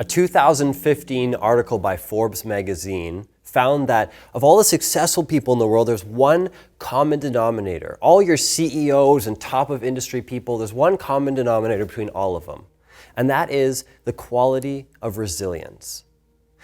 A 2015 article by Forbes magazine found that of all the successful people in the world, there's one common denominator. All your CEOs and top of industry people, there's one common denominator between all of them, and that is the quality of resilience.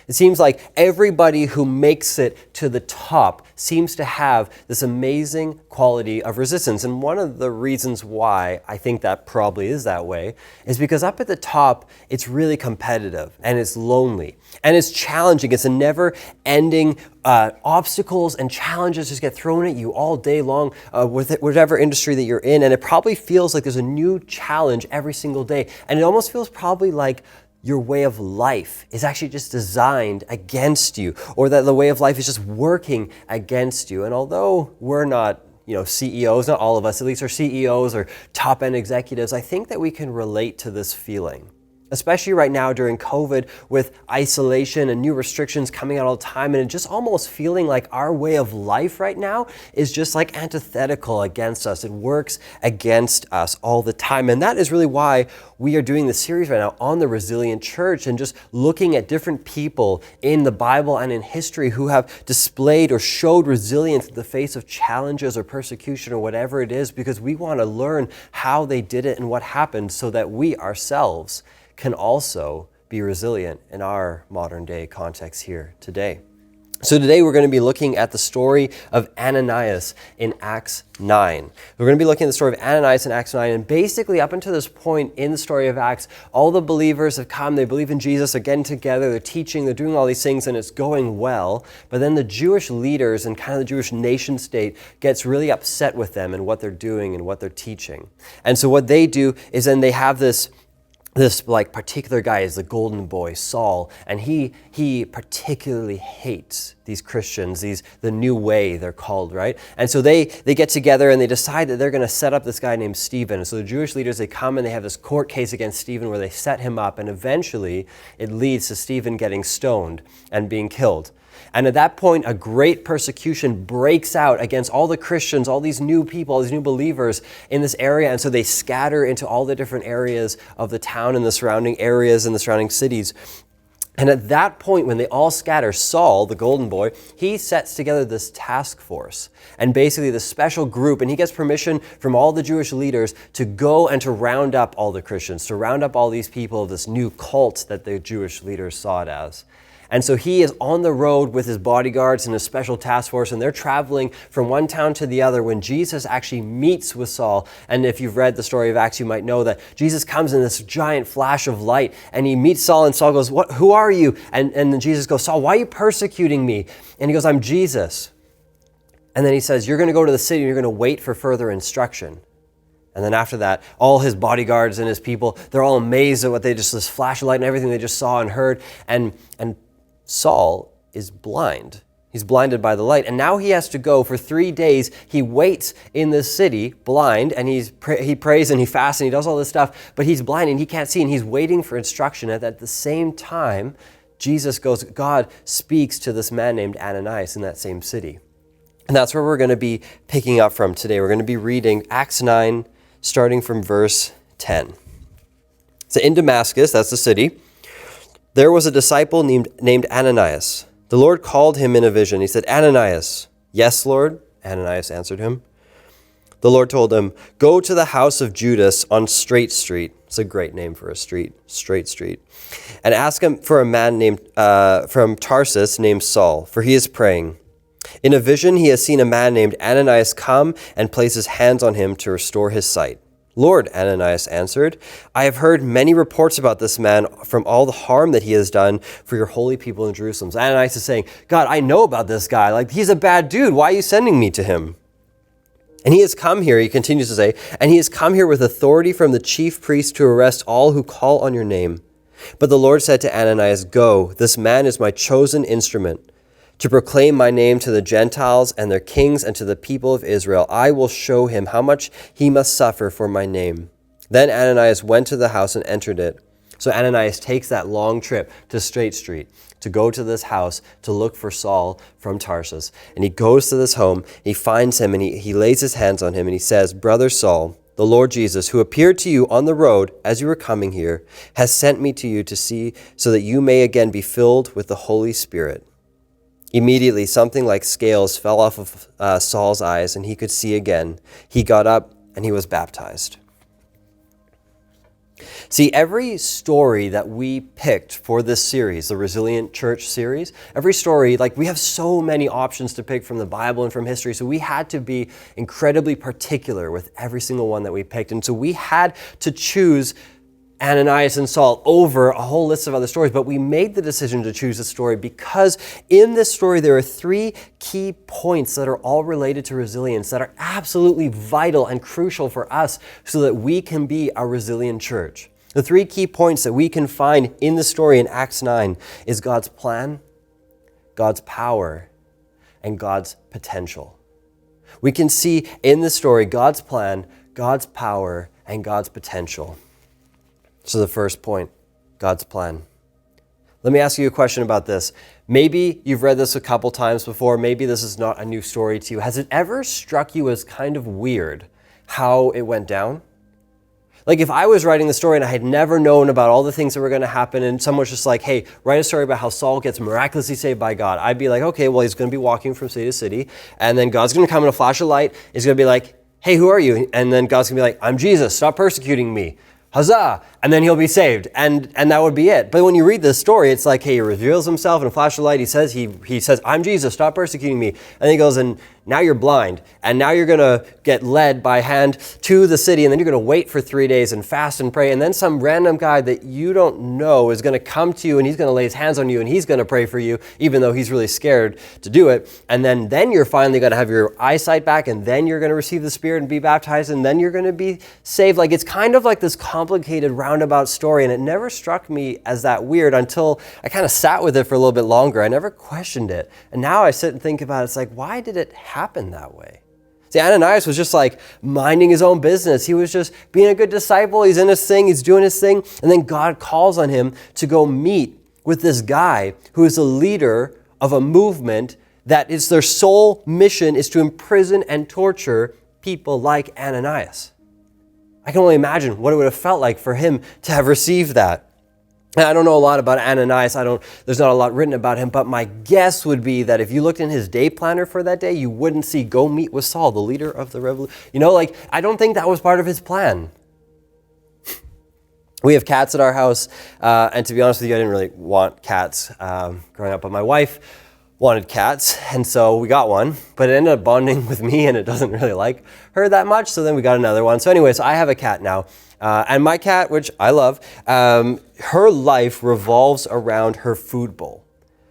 It seems like everybody who makes it to the top seems to have this amazing quality of resistance. And one of the reasons why I think that probably is that way is because up at the top, it's really competitive and it's lonely and it's challenging. It's a never-ending obstacles and challenges just get thrown at you all day long with whatever industry that you're in. And it probably feels like there's a new challenge every single day. And it almost feels probably like your way of life is actually just designed against you, or that the way of life is just working against you. And although we're not, CEOs, not all of us, at least are CEOs or top-end executives, I think that we can relate to this feeling. Especially right now during COVID with isolation and new restrictions coming out all the time, and it just almost feeling like our way of life right now is just like antithetical against us. It works against us all the time. And that is really why we are doing this series right now on the Resilient Church and just looking at different people in the Bible and in history who have displayed or showed resilience in the face of challenges or persecution or whatever it is, because we want to learn how they did it and what happened so that we ourselves can also be resilient in our modern day context here today. So today we're going to be looking at the story of Ananias in Acts 9. We're going to be looking at the story of Ananias in Acts 9, and basically up until this point in the story of Acts, all the believers have come, they believe in Jesus, they're getting together, they're teaching, they're doing all these things, and it's going well. But then the Jewish leaders and kind of the Jewish nation state gets really upset with them and what they're doing and what they're teaching. And so what they do is then they have this particular guy is the golden boy, Saul, and he particularly hates these Christians, the new way they're called, right? And so they get together and they decide that they're going to set up this guy named Stephen. And so the Jewish leaders, they come and they have this court case against Stephen where they set him up, and eventually it leads to Stephen getting stoned and being killed. And at that point, a great persecution breaks out against all the Christians, all these new people, all these new believers in this area. And so they scatter into all the different areas of the town and the surrounding areas and the surrounding cities. And at that point, when they all scatter, Saul, the golden boy, he sets together this task force and basically this special group, and he gets permission from all the Jewish leaders to go and to round up all the Christians, to round up all these people of this new cult that the Jewish leaders saw it as. And so he is on the road with his bodyguards and a special task force, and they're traveling from one town to the other when Jesus actually meets with Saul. And if you've read the story of Acts, you might know that Jesus comes in this giant flash of light, and he meets Saul, and Saul goes, who are you? And then Jesus goes, Saul, why are you persecuting me? And he goes, I'm Jesus. And then he says, you're going to go to the city, and you're going to wait for further instruction. And then after that, all his bodyguards and his people, they're all amazed at what this flash of light and everything they just saw and heard. And Saul is blind. He's blinded by the light. And now he has to go for 3 days. He waits in this city blind, and he prays and he fasts and he does all this stuff, but he's blind and he can't see, and he's waiting for instruction. And at the same time, God speaks to this man named Ananias in that same city. And that's where we're going to be picking up from today. We're going to be reading Acts 9, starting from verse 10. So in Damascus, that's the city, there was a disciple named Ananias. The Lord called him in a vision. He said, Ananias. Yes, Lord, Ananias answered him. The Lord told him, go to the house of Judas on Straight Street. It's a great name for a street, Straight Street. And ask him for a man named from Tarsus named Saul, for he is praying. In a vision, he has seen a man named Ananias come and place his hands on him to restore his sight. Lord, Ananias answered, I have heard many reports about this man from all the harm that he has done for your holy people in Jerusalem. So Ananias is saying, God, I know about this guy. He's a bad dude. Why are you sending me to him? And he has come here, he continues to say, and he has come here with authority from the chief priest to arrest all who call on your name. But the Lord said to Ananias, go, this man is my chosen instrument to proclaim my name to the Gentiles and their kings and to the people of Israel. I will show him how much he must suffer for my name. Then Ananias went to the house and entered it. So Ananias takes that long trip to Straight Street to go to this house to look for Saul from Tarsus. And he goes to this home, he finds him, and he lays his hands on him, and he says, Brother Saul, the Lord Jesus, who appeared to you on the road as you were coming here, has sent me to you to see so that you may again be filled with the Holy Spirit." Immediately, something like scales fell off of Saul's eyes, and he could see again. He got up and he was baptized. See, every story that we picked for this series, the Resilient Church series, every story, like we have so many options to pick from the Bible and from history, so we had to be incredibly particular with every single one that we picked. And so we had to choose Ananias and Saul over a whole list of other stories, but we made the decision to choose this story because in this story there are three key points that are all related to resilience that are absolutely vital and crucial for us so that we can be a resilient church. The three key points that we can find in the story in Acts 9 is God's plan, God's power, and God's potential. We can see in the story God's plan, God's power, and God's potential. So the first point, God's plan. Let me ask you a question about this. Maybe you've read this a couple times before. Maybe this is not a new story to you. Has it ever struck you as kind of weird how it went down? Like if I was writing the story and I had never known about all the things that were going to happen and someone was just like, hey, write a story about how Saul gets miraculously saved by God. I'd be like, okay, well, he's going to be walking from city to city and then God's going to come in a flash of light. He's going to be like, hey, who are you? And then God's going to be like, I'm Jesus. Stop persecuting me. Huzzah! And then he'll be saved. And that would be it. But when you read this story, it's like, hey, he reveals himself in a flash of light. He says, I'm Jesus, stop persecuting me. And he goes, and now you're blind. And now you're going to get led by hand to the city. And then you're going to wait for 3 days and fast and pray. And then some random guy that you don't know is going to come to you and he's going to lay his hands on you and he's going to pray for you, even though he's really scared to do it. And then you're finally going to have your eyesight back and then you're going to receive the Spirit and be baptized and then you're going to be saved. Like it's kind of like this complicated roundabout story. And it never struck me as that weird until I kind of sat with it for a little bit longer. I never questioned it. And now I sit and think about it. It's like, why did it happen that way? See, Ananias was just like minding his own business. He was just being a good disciple. He's in his thing. He's doing his thing. And then God calls on him to go meet with this guy who is a leader of a movement that is their sole mission is to imprison and torture people like Ananias. I can only imagine what it would have felt like for him to have received that. And I don't know a lot about Ananias. There's not a lot written about him, but my guess would be that if you looked in his day planner for that day, you wouldn't see go meet with Saul, the leader of the revolution. I don't think that was part of his plan. We have cats at our house, and to be honest with you, I didn't really want cats growing up, but my wife wanted cats, and so we got one, but it ended up bonding with me, and it doesn't really like her that much, so then we got another one. So anyways, I have a cat now, and my cat, which I love, her life revolves around her food bowl.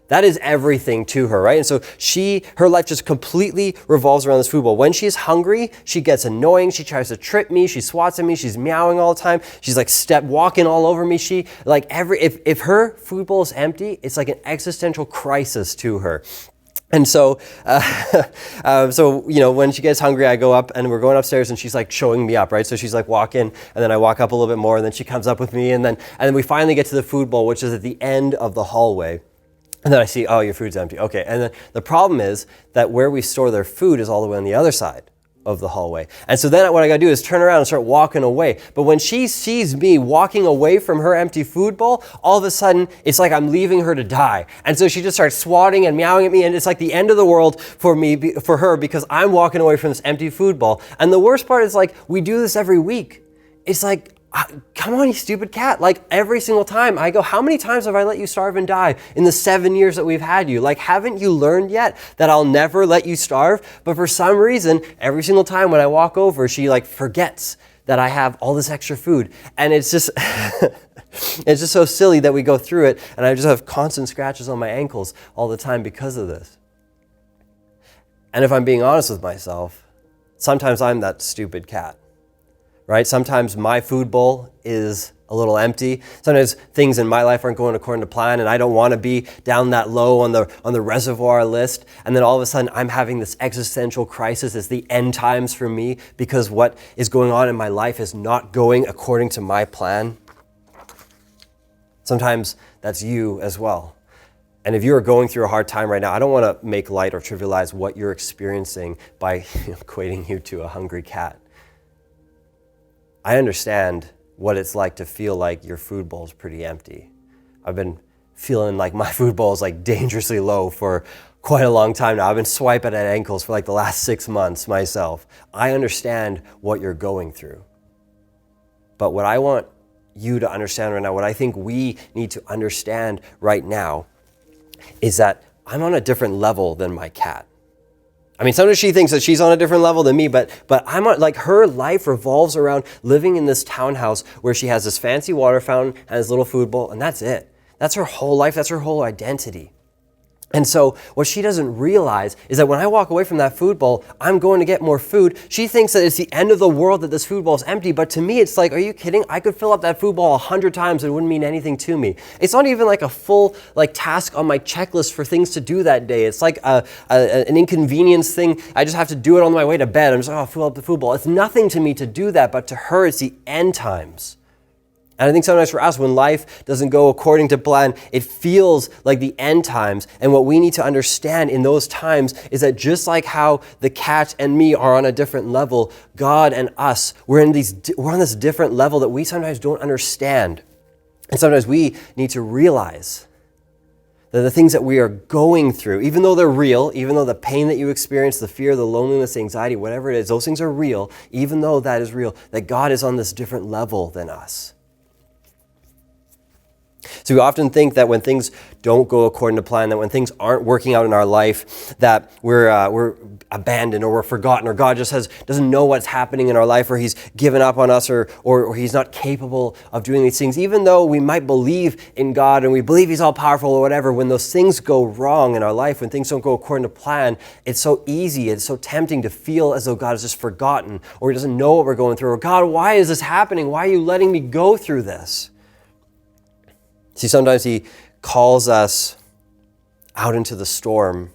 That is everything to her, right? And so her life just completely revolves around this food bowl. When she's hungry, she gets annoying. She tries to trip me. She swats at me. She's meowing all the time. She's like walking all over me. If her food bowl is empty, it's like an existential crisis to her. And so, when she gets hungry, I go up and we're going upstairs and she's like showing me up, right? So she's like walking and then I walk up a little bit more and then she comes up with me and then we finally get to the food bowl, which is at the end of the hallway. And then I see, oh, your food's empty. Okay. And then the problem is that where we store their food is all the way on the other side of the hallway. And so then what I got to do is turn around and start walking away. But when she sees me walking away from her empty food bowl, all of a sudden it's like I'm leaving her to die. And so she just starts swatting and meowing at me. And it's like the end of the world for her because I'm walking away from this empty food bowl. And the worst part is like, we do this every week. It's like, come on, you stupid cat. Like every single time I go, how many times have I let you starve and die in the 7 years that we've had you? Like, haven't you learned yet that I'll never let you starve? But for some reason, every single time when I walk over, she like forgets that I have all this extra food. And it's just, it's just so silly that we go through it. And I just have constant scratches on my ankles all the time because of this. And if I'm being honest with myself, sometimes I'm that stupid cat. Right? Sometimes my food bowl is a little empty. Sometimes things in my life aren't going according to plan and I don't want to be down that low on the reservoir list. And then all of a sudden I'm having this existential crisis. It's the end times for me because what is going on in my life is not going according to my plan. Sometimes that's you as well. And if you are going through a hard time right now, I don't want to make light or trivialize what you're experiencing by equating you to a hungry cat. I understand what it's like to feel like your food bowl is pretty empty. I've been feeling like my food bowl is like dangerously low for quite a long time now. I've been swiping at ankles for like the last 6 months myself. I understand what you're going through. But what I want you to understand right now, what I think we need to understand right now, is that I'm on a different level than my cat. I mean, sometimes she thinks that she's on a different level than me, but I'm on, like, her life revolves around living in this townhouse where she has this fancy water fountain and this little food bowl, and that's it. That's her whole life. That's her whole identity. And so what she doesn't realize is that when I walk away from that food bowl, I'm going to get more food. She thinks that it's the end of the world that this food bowl is empty. But to me, it's like, are you kidding? I could fill up that food bowl 100 times and it wouldn't mean anything to me. It's not even like a full task on my checklist for things to do that day. It's like an inconvenience thing. I just have to do it on my way to bed. I'm just like, I'll fill up the food bowl. It's nothing to me to do that, but to her, it's the end times. And I think sometimes for us, when life doesn't go according to plan, it feels like the end times. And what we need to understand in those times is that just like how the cat and me are on a different level, God and us, we're on this different level that we sometimes don't understand. And sometimes we need to realize that the things that we are going through, even though they're real, even though the pain that you experience, the fear, the loneliness, the anxiety, whatever it is, those things are real, even though that is real, that God is on this different level than us. So we often think that when things don't go according to plan, that when things aren't working out in our life, that we're abandoned or we're forgotten, or God just doesn't know what's happening in our life, or he's given up on us, or he's not capable of doing these things. Even though we might believe in God and we believe he's all powerful or whatever, when those things go wrong in our life, when things don't go according to plan, it's so easy, it's so tempting to feel as though God has just forgotten, or he doesn't know what we're going through, or God, why is this happening? Why are you letting me go through this? See, sometimes he calls us out into the storm.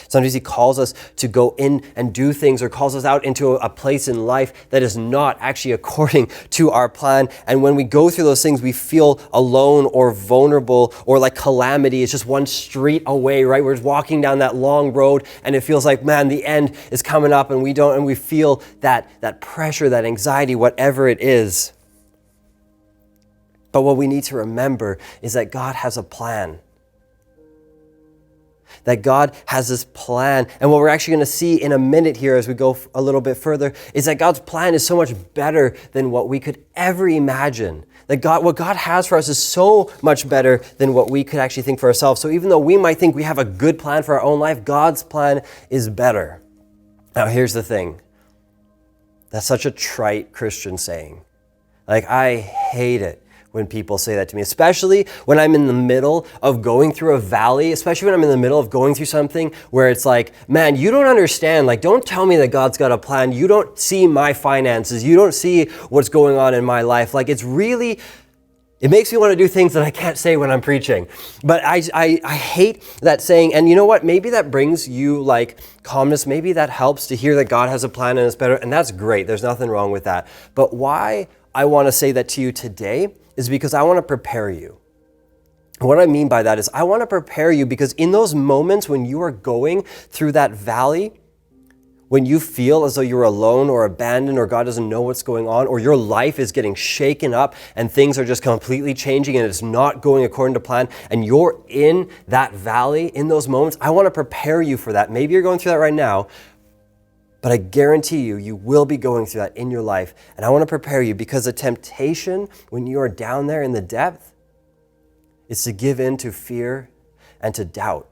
Sometimes he calls us to go in and do things, or calls us out into a place in life that is not actually according to our plan. And when we go through those things, we feel alone or vulnerable, or like calamity is just one street away, right? We're just walking down that long road and it feels like, man, the end is coming up, and we feel that pressure, that anxiety, whatever it is. But what we need to remember is that God has a plan. That God has this plan. And what we're actually going to see in a minute here as we go a little bit further is that God's plan is so much better than what we could ever imagine. That what God has for us is so much better than what we could actually think for ourselves. So even though we might think we have a good plan for our own life, God's plan is better. Now here's the thing. That's such a trite Christian saying. Like, I hate it when people say that to me, especially when I'm in the middle of going through a valley, especially when I'm in the middle of going through something where it's like, man, you don't understand. Like, don't tell me that God's got a plan. You don't see my finances. You don't see what's going on in my life. Like, it makes me want to do things that I can't say when I'm preaching. But I hate that saying. And you know what? Maybe that brings you like calmness. Maybe that helps to hear that God has a plan and it's better. And that's great. There's nothing wrong with that. But why I want to say that to you today is because I want to prepare you. What I mean by that is I want to prepare you because in those moments when you are going through that valley, when you feel as though you're alone or abandoned, or God doesn't know what's going on, or your life is getting shaken up and things are just completely changing and it's not going according to plan, and you're in that valley, in those moments, I want to prepare you for that. Maybe you're going through that right now, but I guarantee you will be going through that in your life. And I want to prepare you because the temptation when you are down there in the depth is to give in to fear and to doubt.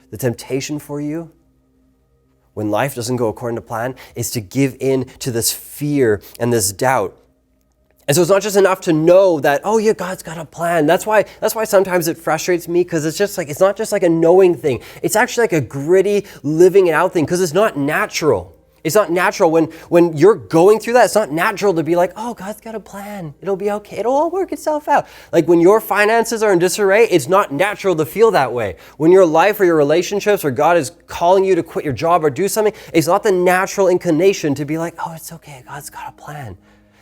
The temptation for you when life doesn't go according to plan is to give in to this fear and this doubt. And so it's not just enough to know that, oh yeah, God's got a plan. That's why sometimes it frustrates me, because it's not just like a knowing thing. It's actually like a gritty living it out thing, because it's not natural. It's not natural when you're going through that. It's not natural to be like, oh, God's got a plan. It'll be okay. It'll all work itself out. Like when your finances are in disarray, it's not natural to feel that way. When your life or your relationships or God is calling you to quit your job or do something, it's not the natural inclination to be like, oh, it's okay. God's got a plan.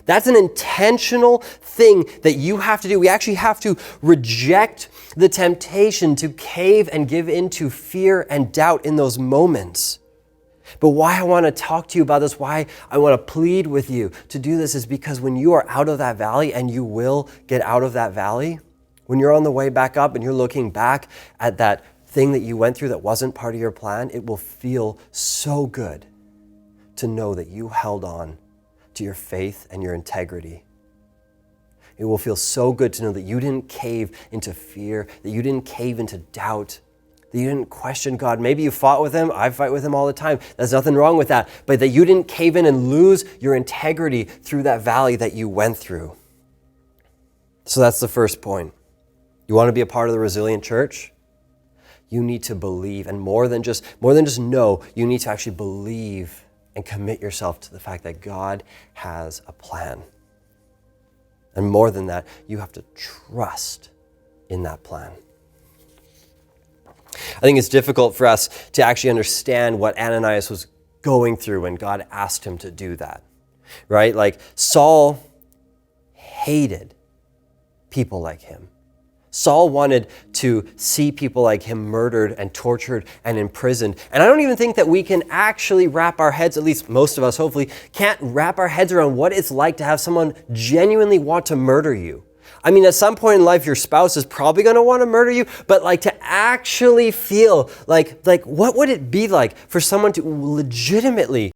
That's an intentional thing that you have to do. We actually have to reject the temptation to cave and give into fear and doubt in those moments. But why I want to talk to you about this, why I want to plead with you to do this is because when you are out of that valley, and you will get out of that valley, when you're on the way back up and you're looking back at that thing that you went through that wasn't part of your plan, it will feel so good to know that you held on to your faith and your integrity. It will feel so good to know that you didn't cave into fear, that you didn't cave into doubt, that you didn't question God. Maybe you fought with him. I fight with him all the time. There's nothing wrong with that. But that you didn't cave in and lose your integrity through that valley that you went through. So that's the first point. You want to be a part of the resilient church? You need to believe, and more than just know, you need to actually believe and commit yourself to the fact that God has a plan. And more than that, you have to trust in that plan. I think it's difficult for us to actually understand what Ananias was going through when God asked him to do that, right? Like Saul hated people like him. Saul wanted to see people like him murdered and tortured and imprisoned. And I don't even think that we can actually wrap our heads, at least most of us hopefully, can't wrap our heads around what it's like to have someone genuinely want to murder you. I mean, at some point in life, your spouse is probably going to want to murder you, but like to actually feel like what would it be like for someone to legitimately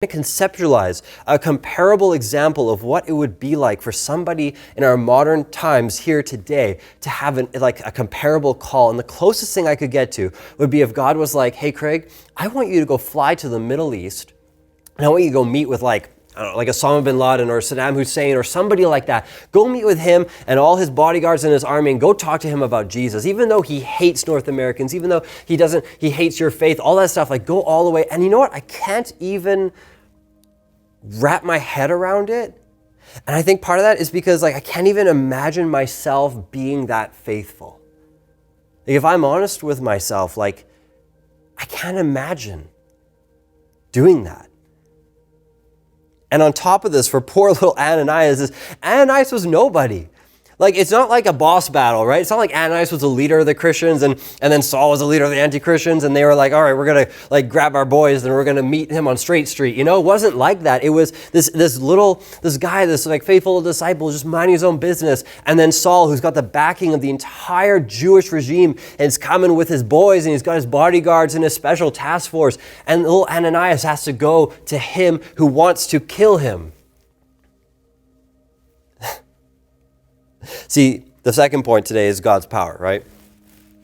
conceptualize a comparable example of what it would be like for somebody in our modern times here today to have a comparable call. And the closest thing I could get to would be if God was like, hey, Craig, I want you to go fly to the Middle East, and I want you to go meet with like Osama bin Laden or Saddam Hussein or somebody like that. Go meet with him and all his bodyguards and his army and go talk to him about Jesus. Even though he hates North Americans, even though he hates your faith, all that stuff, like go all the way. And you know what? I can't even wrap my head around it. And I think part of that is because I can't even imagine myself being that faithful. If I'm honest with myself, I can't imagine doing that. And on top of this, for poor little Ananias was nobody. It's not like a boss battle, right? It's not like Ananias was a leader of the Christians and then Saul was a leader of the anti-Christians and they were like, all right, we're going to grab our boys and we're going to meet him on Straight Street. It wasn't like that. It was this guy, this faithful disciple just minding his own business. And then Saul, who's got the backing of the entire Jewish regime and is coming with his boys and he's got his bodyguards and his special task force. And little Ananias has to go to him who wants to kill him. See, the second point today is God's power, right?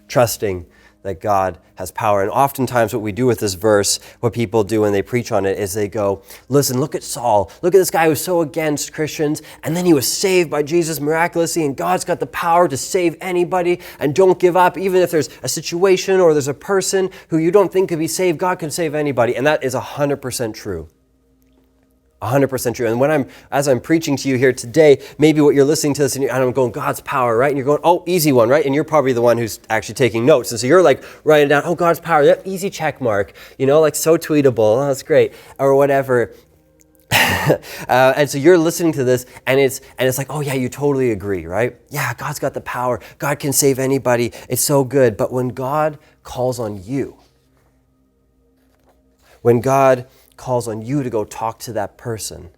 Trusting that God has power. And oftentimes what we do with this verse, what people do when they preach on it, is they go, listen, look at Saul. Look at this guy who's so against Christians, and then he was saved by Jesus miraculously, and God's got the power to save anybody, and don't give up. Even if there's a situation or there's a person who you don't think could be saved, God can save anybody. And that is 100% true. 100% true. And as I'm preaching to you here today, maybe what you're listening to this and I'm going, God's power, right? And you're going, oh, easy one, right? And you're probably the one who's actually taking notes. And so you're writing down, oh, God's power, yep, easy check mark, so tweetable, oh, that's great, or whatever. And so you're listening to this and it's like, oh yeah, you totally agree, right? Yeah, God's got the power. God can save anybody. It's so good. But when God calls on you, when God calls on you to go talk to that person,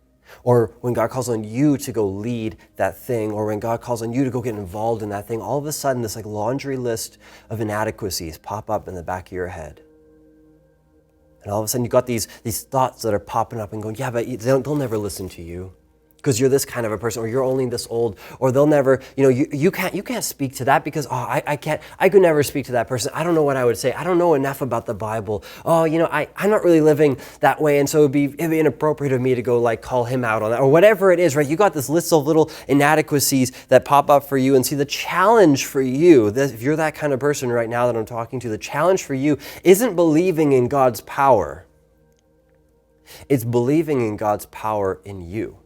or when God calls on you to go lead that thing, or when God calls on you to go get involved in that thing, all of a sudden this laundry list of inadequacies pop up in the back of your head. And all of a sudden you've got these thoughts that are popping up and going, yeah, but they'll never listen to you because you're this kind of a person, or you're only this old, or they'll never, you can't speak to that because, I could never speak to that person. I don't know what I would say. I don't know enough about the Bible. I'm not really living that way. And so it'd be inappropriate of me to go call him out on that, or whatever it is, right? You got this list of little inadequacies that pop up for you. And see, the challenge for you, if you're that kind of person right now that I'm talking to, the challenge for you isn't believing in God's power. It's believing in God's power in you.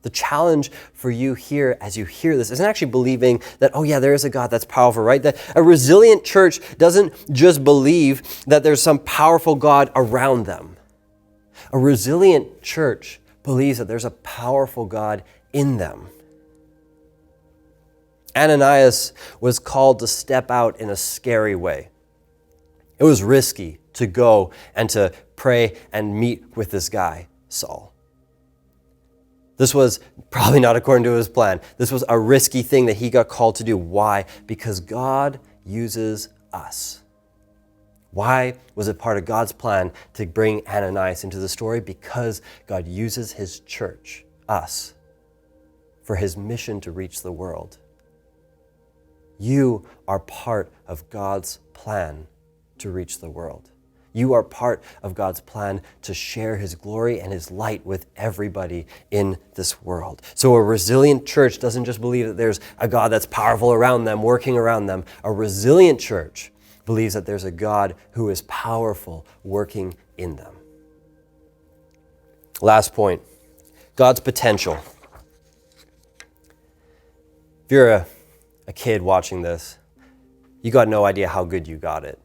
The challenge for you here as you hear this isn't actually believing that, oh yeah, there is a God that's powerful, right? That a resilient church doesn't just believe that there's some powerful God around them. A resilient church believes that there's a powerful God in them. Ananias was called to step out in a scary way. It was risky to go and to pray and meet with this guy, Saul. This was probably not according to his plan. This was a risky thing that he got called to do. Why? Because God uses us. Why was it part of God's plan to bring Ananias into the story? Because God uses his church, us, for his mission to reach the world. You are part of God's plan to reach the world. You are part of God's plan to share his glory and his light with everybody in this world. So a resilient church doesn't just believe that there's a God that's powerful around them, working around them. A resilient church believes that there's a God who is powerful, working in them. Last point, God's potential. If you're a kid watching this, you got no idea how good you got it.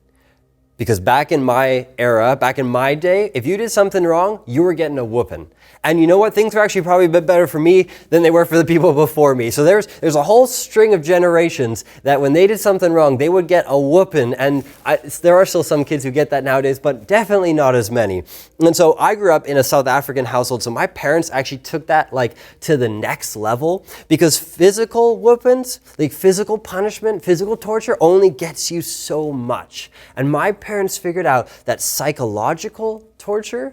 Because back in my era, back in my day, if you did something wrong, you were getting a whooping. And you know what? Things were actually probably a bit better for me than they were for the people before me. So there's a whole string of generations that when they did something wrong, they would get a whooping. And there are still some kids who get that nowadays, but definitely not as many. And so I grew up in a South African household. So my parents actually took that to the next level, because physical whoopings, like physical punishment, physical torture only gets you so much. And my parents figured out that psychological torture,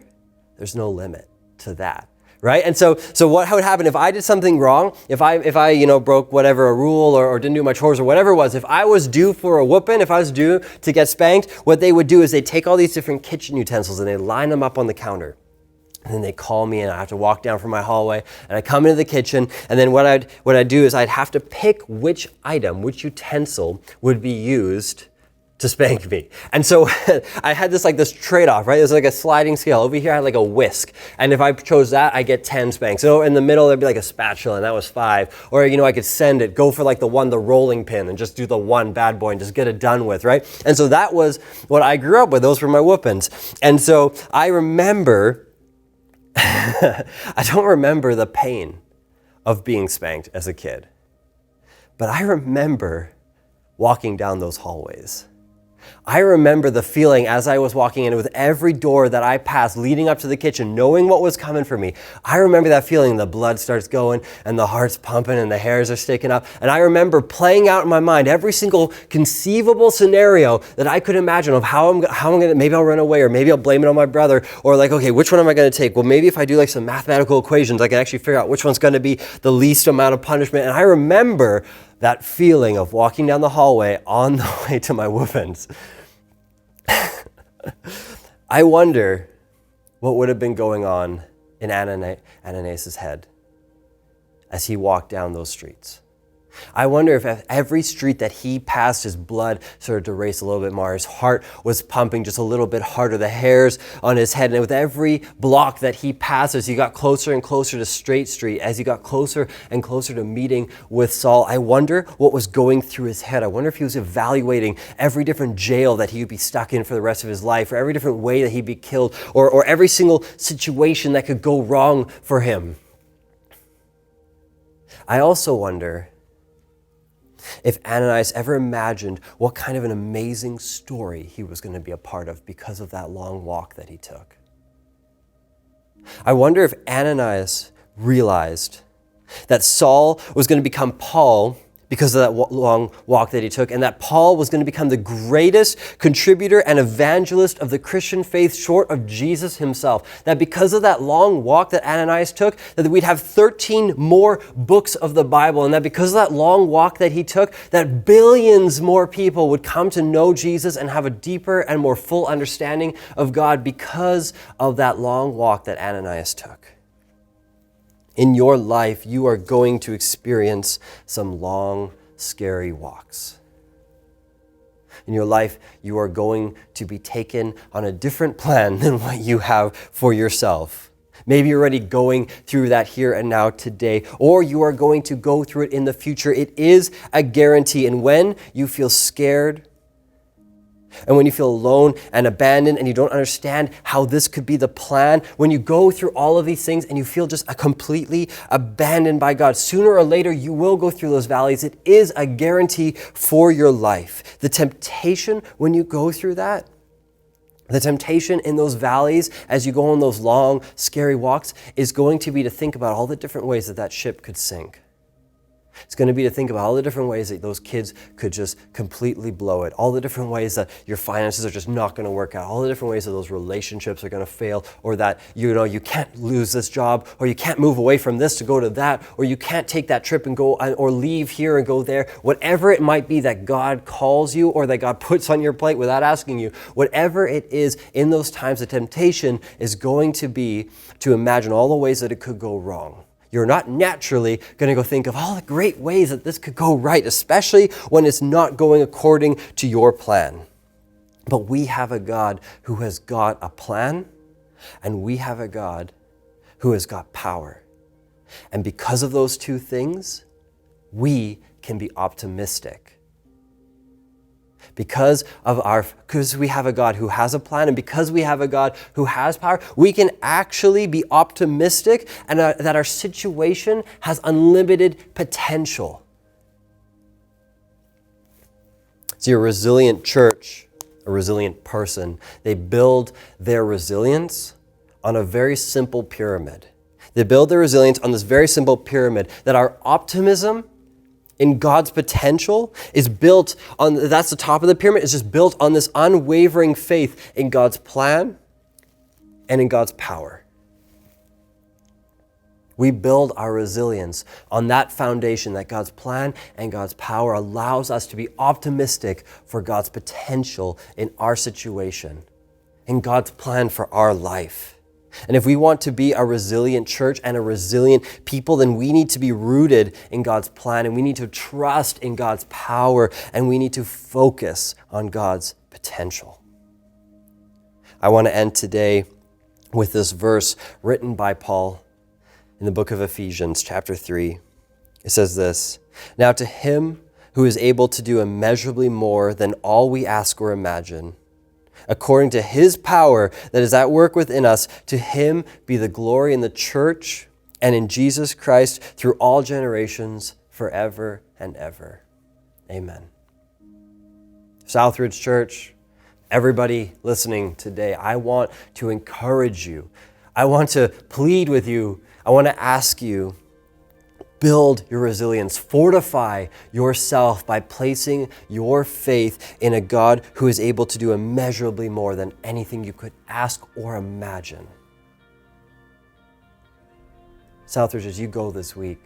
there's no limit to that, right? And so what would happen if I did something wrong, if I broke whatever a rule or didn't do my chores or whatever it was, if I was due for a whooping, if I was due to get spanked, what they would do is they'd take all these different kitchen utensils and they'd line them up on the counter. And then they call me and I have to walk down from my hallway and I come into the kitchen, and then what I'd do is I'd have to pick which utensil would be used to spank me. And so I had this trade-off, right? It was like a sliding scale. Over here I had like a whisk. And if I chose that, I get 10 spanks. So in the middle, there'd be like a spatula, and that was 5. Or, I could go for the rolling pin and just do the one bad boy and just get it done with, right? And so that was what I grew up with. Those were my whoopings. And so I remember, I don't remember the pain of being spanked as a kid, but I remember walking down those hallways. I remember the feeling as I was walking in with every door that I passed leading up to the kitchen, knowing what was coming for me. I remember that feeling. The blood starts going and the heart's pumping and the hairs are sticking up. And I remember playing out in my mind every single conceivable scenario that I could imagine of how I'm going to, maybe I'll run away, or maybe I'll blame it on my brother, or okay, which one am I going to take? Well, maybe if I do some mathematical equations, I can actually figure out which one's going to be the least amount of punishment. And I remember that feeling of walking down the hallway on the way to my whoopings. I wonder what would have been going on in Ananias' head as he walked down those streets. I wonder if at every street that he passed, his blood started to race a little bit more. His heart was pumping just a little bit harder, the hairs on his head. And with every block that he passed, as he got closer and closer to Straight Street, as he got closer and closer to meeting with Saul, I wonder what was going through his head. I wonder if he was evaluating every different jail that he would be stuck in for the rest of his life, or every different way that he'd be killed, or every single situation that could go wrong for him. I also wonder if Ananias ever imagined what kind of an amazing story he was going to be a part of because of that long walk that he took. I wonder if Ananias realized that Saul was going to become Paul because of that long walk that he took, and that Paul was going to become the greatest contributor and evangelist of the Christian faith short of Jesus himself. That because of that long walk that Ananias took, that we'd have 13 more books of the Bible, and that because of that long walk that he took, that billions more people would come to know Jesus and have a deeper and more full understanding of God because of that long walk that Ananias took. In your life, you are going to experience some long, scary walks. In your life, you are going to be taken on a different plan than what you have for yourself. Maybe you're already going through that here and now today, or you are going to go through it in the future. It is a guarantee. And when you feel scared, And when you feel alone and abandoned and you don't understand how this could be the plan, when you go through all of these things and you feel just completely abandoned by God, sooner or later you will go through those valleys. It is a guarantee for your life. The temptation when you go through that, the temptation in those valleys as you go on those long, scary walks is going to be to think about all the different ways that that ship could sink. It's going to be to think about all the different ways that those kids could just completely blow it, all the different ways that your finances are just not going to work out, all the different ways that those relationships are going to fail, or that you can't lose this job, or you can't move away from this to go to that, or you can't take that trip and go, or leave here and go there. Whatever it might be that God calls you or that God puts on your plate without asking you, whatever it is in those times, the temptation is going to be to imagine all the ways that it could go wrong. You're not naturally going to go think of all the great ways that this could go right, especially when it's not going according to your plan. But we have a God who has got a plan, and we have a God who has got power. And because of those two things, we can be optimistic. Because we have a God who has a plan, and because we have a God who has power, we can actually be optimistic and that our situation has unlimited potential. See, a resilient church, a resilient person, they build their resilience on a very simple pyramid. They build their resilience on this very simple pyramid that our optimism in God's potential is built on, that's the top of the pyramid, it's just built on this unwavering faith in God's plan and in God's power. We build our resilience on that foundation that God's plan and God's power allows us to be optimistic for God's potential in our situation, in God's plan for our life. And if we want to be a resilient church and a resilient people, then we need to be rooted in God's plan, and we need to trust in God's power, and we need to focus on God's potential. I want to end today with this verse written by Paul in the book of Ephesians, chapter 3. It says this, "Now to him who is able to do immeasurably more than all we ask or imagine, according to his power that is at work within us, to him be the glory in the church and in Jesus Christ through all generations, forever and ever. Amen." SouthRidge Church, everybody listening today, I want to encourage you. I want to plead with you. I want to ask you, build your resilience. Fortify yourself by placing your faith in a God who is able to do immeasurably more than anything you could ask or imagine. SouthRidge, as you go this week,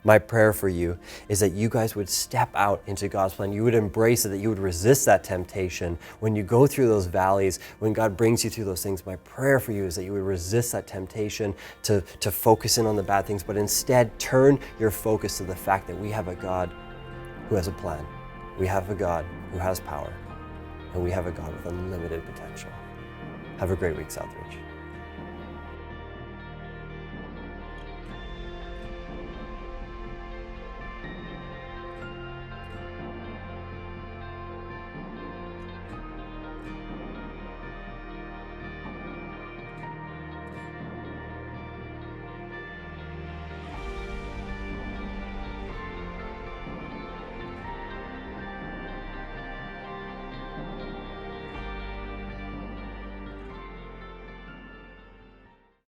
my prayer for you is that you guys would step out into God's plan. You would embrace it, that you would resist that temptation. When you go through those valleys, when God brings you through those things, my prayer for you is that you would resist that temptation to focus in on the bad things, but instead turn your focus to the fact that we have a God who has a plan. We have a God who has power, and we have a God with unlimited potential. Have a great week, SouthRidge.